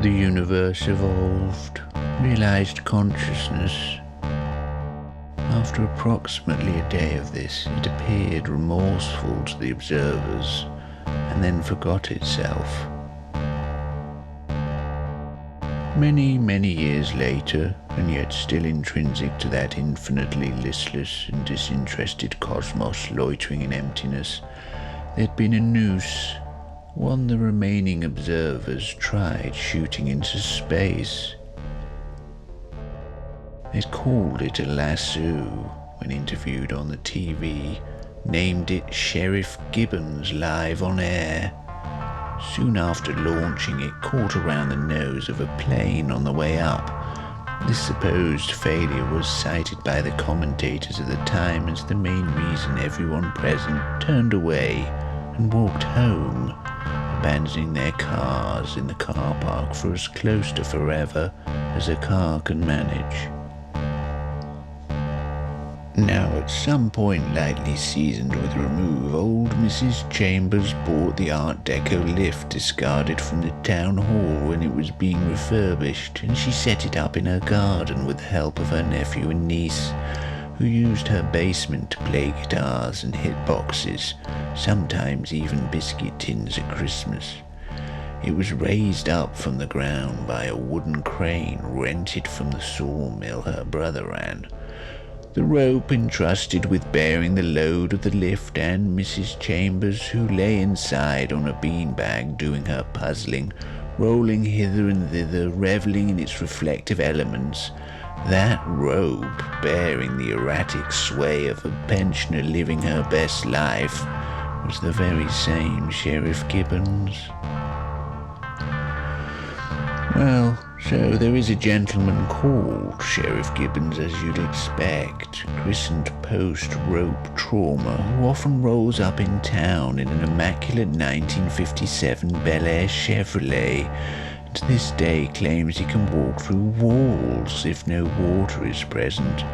the universe evolved, realized consciousness. After approximately a day of this, it appeared remorseful to the observers, and then forgot itself. Many, many years later, and yet still intrinsic to that infinitely listless and disinterested cosmos loitering in emptiness, there'd been a noose, one the remaining observers tried shooting into space. They'd called it a lasso when interviewed on the TV, named it Sheriff Gibbons live on air. Soon after launching, it caught around the nose of a plane on the way up. This supposed failure was cited by the commentators of the time as the main reason everyone present turned away and walked home, abandoning their cars in the car park for as close to forever as a car can manage. Now, at some point lightly seasoned with remove, old Mrs. Chambers bought the Art Deco lift discarded from the town hall when it was being refurbished, and she set it up in her garden with the help of her nephew and niece, who used her basement to play guitars and hit boxes, sometimes even biscuit tins at Christmas. It was raised up from the ground by a wooden crane rented from the sawmill her brother ran. The rope entrusted with bearing the load of the lift, and Mrs. Chambers, who lay inside on a beanbag doing her puzzling, rolling hither and thither, revelling in its reflective elements. That rope, bearing the erratic sway of a pensioner living her best life, was the very same Sheriff Gibbons. Well, so there is a gentleman called Sheriff Gibbons, as you'd expect, christened post-rope trauma, who often rolls up in town in an immaculate 1957 Bel Air Chevrolet, and to this day claims he can walk through walls if no water is present.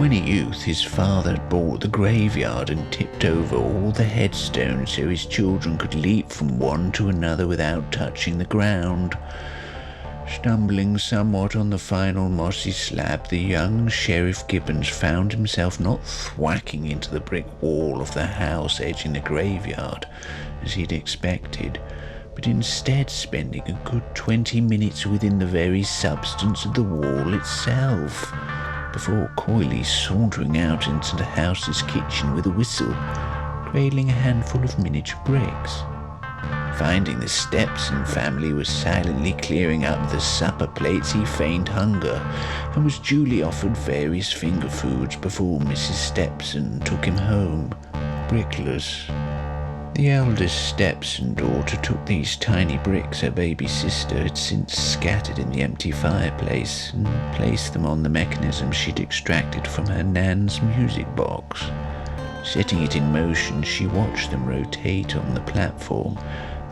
When a youth, his father had bought the graveyard and tipped over all the headstones so his children could leap from one to another without touching the ground. Stumbling somewhat on the final mossy slab, the young Sheriff Gibbons found himself not thwacking into the brick wall of the house edging the graveyard, as he'd expected, but instead spending a good 20 minutes within the very substance of the wall itself, before coyly sauntering out into the house's kitchen with a whistle, cradling a handful of miniature bricks. Finding the Stepson family was silently clearing up the supper plates, he feigned hunger, and was duly offered various finger foods before Mrs. Stepson took him home, brickless. The eldest Stepson daughter took these tiny bricks her baby sister had since scattered in the empty fireplace and placed them on the mechanism she'd extracted from her nan's music box. Setting it in motion, she watched them rotate on the platform,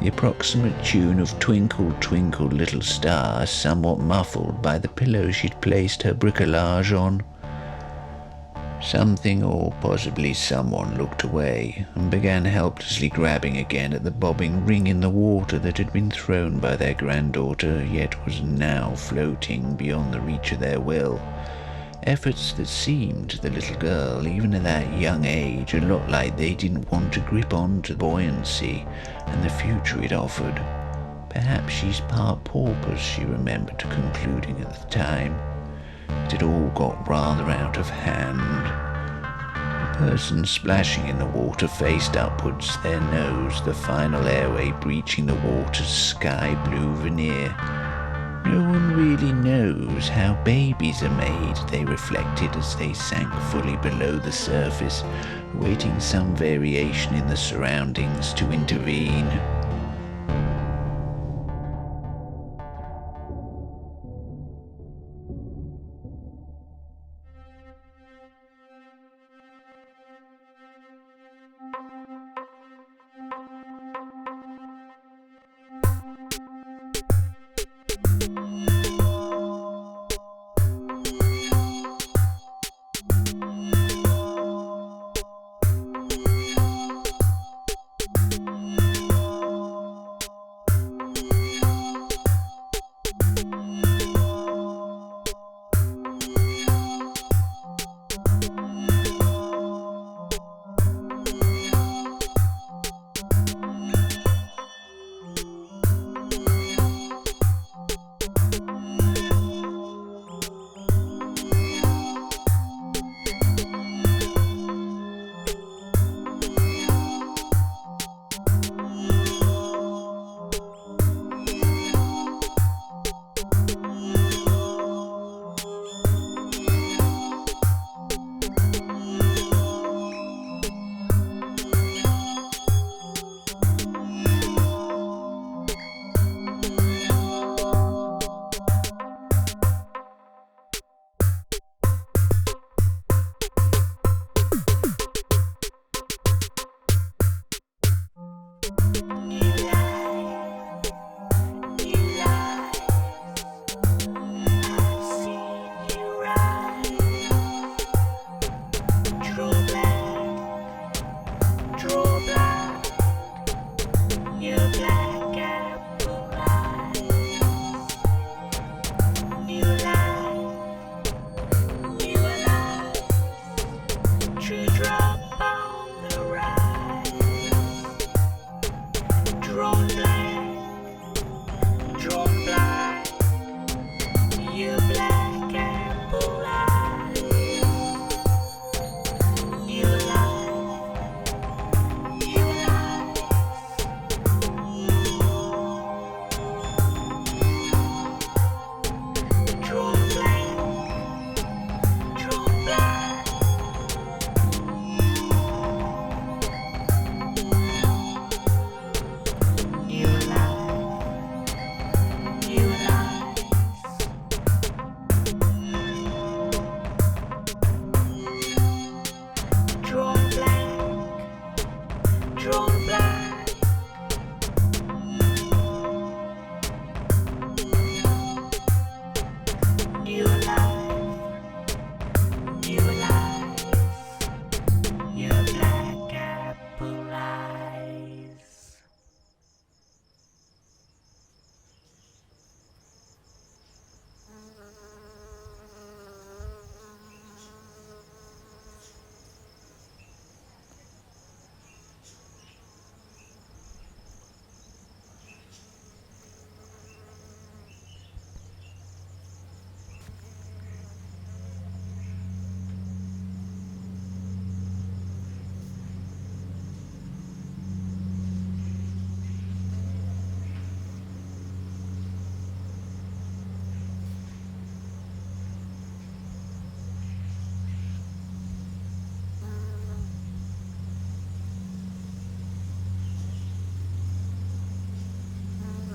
the approximate tune of Twinkle, Twinkle, Little Star somewhat muffled by the pillow she'd placed her bricolage on. Something, or possibly someone, looked away and began helplessly grabbing again at the bobbing ring in the water that had been thrown by their granddaughter, yet was now floating beyond the reach of their will. Efforts that seemed to the little girl, even at that young age, a lot like they didn't want to grip on to buoyancy and the future it offered. Perhaps she's part porpoise, she remembered concluding at the time. It had all got rather out of hand. The person splashing in the water faced upwards, their nose, the final airway breaching the water's sky-blue veneer. No one really knows how babies are made, they reflected as they sank fully below the surface, awaiting some variation in the surroundings to intervene.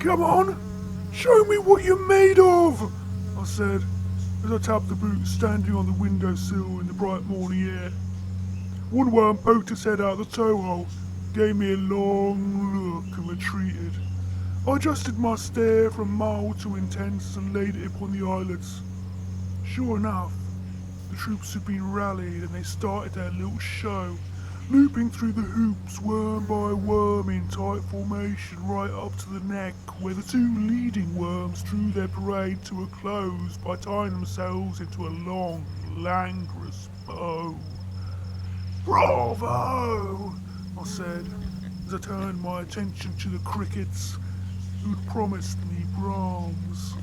Come on, show me what you're made of, I said, as I tapped the boot standing on the windowsill in the bright morning air. One worm poked its head out the tow hole, gave me a long look and retreated. I adjusted my stare from mild to intense and laid it upon the eyelids. Sure enough, the troops had been rallied and they started their little show, looping through the hoops worm by worm in tight formation right up to the neck, where the two leading worms drew their parade to a close by tying themselves into a long, languorous bow. Bravo! I said, as I turned my attention to the crickets who'd promised me Brahms.